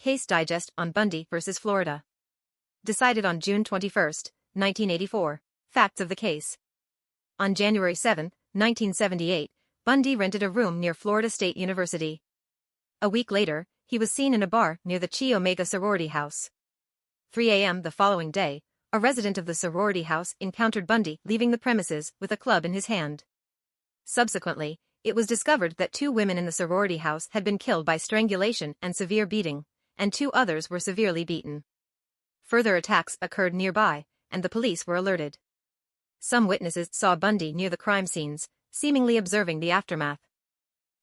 Case Digest on Bundy vs. Florida. Decided on June 21, 1984. Facts of the case. On January 7, 1978, Bundy rented a room near Florida State University. A week later, he was seen in a bar near the Chi Omega sorority house. 3 a.m. the following day, a resident of the sorority house encountered Bundy leaving the premises with a club in his hand. Subsequently, it was discovered that 2 women in the sorority house had been killed by strangulation and severe beating, and 2 others were severely beaten. Further attacks occurred nearby, and the police were alerted. Some witnesses saw Bundy near the crime scenes, seemingly observing the aftermath.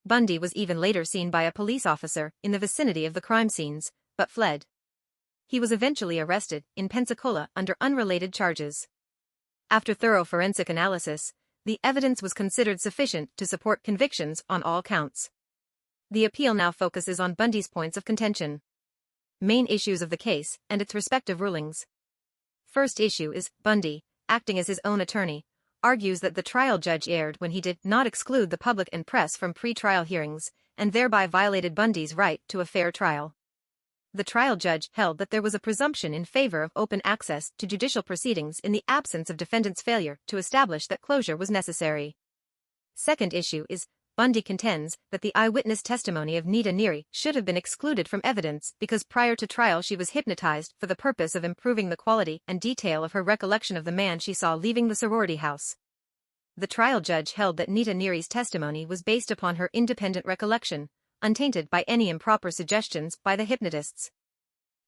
Bundy was even later seen by a police officer in the vicinity of the crime scenes, but fled. He was eventually arrested in Pensacola under unrelated charges. After thorough forensic analysis, the evidence was considered sufficient to support convictions on all counts. The appeal now focuses on Bundy's points of contention. Main issues of the case and its respective rulings. First issue is, Bundy, acting as his own attorney, argues that the trial judge erred when he did not exclude the public and press from pre-trial hearings, and thereby violated Bundy's right to a fair trial. The trial judge held that there was a presumption in favor of open access to judicial proceedings in the absence of defendant's failure to establish that closure was necessary. Second issue is, Bundy contends that the eyewitness testimony of Nita Neary should have been excluded from evidence because prior to trial she was hypnotized for the purpose of improving the quality and detail of her recollection of the man she saw leaving the sorority house. The trial judge held that Nita Neary's testimony was based upon her independent recollection, untainted by any improper suggestions by the hypnotists.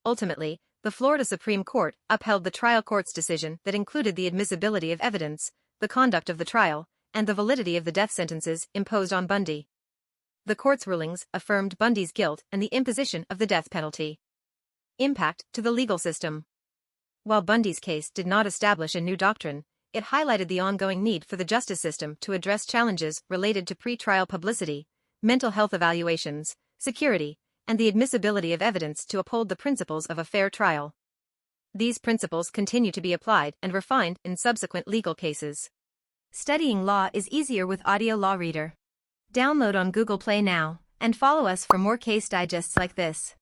Ultimately, the Florida Supreme Court upheld the trial court's decision that included the admissibility of evidence, the conduct of the trial, and the validity of the death sentences imposed on Bundy. The court's rulings affirmed Bundy's guilt and the imposition of the death penalty. Impact to the legal system. While Bundy's case did not establish a new doctrine, it highlighted the ongoing need for the justice system to address challenges related to pre-trial publicity, mental health evaluations, security, and the admissibility of evidence to uphold the principles of a fair trial. These principles continue to be applied and refined in subsequent legal cases. Studying law is easier with Audio Law Reader. Download on Google Play now, and follow us for more case digests like this.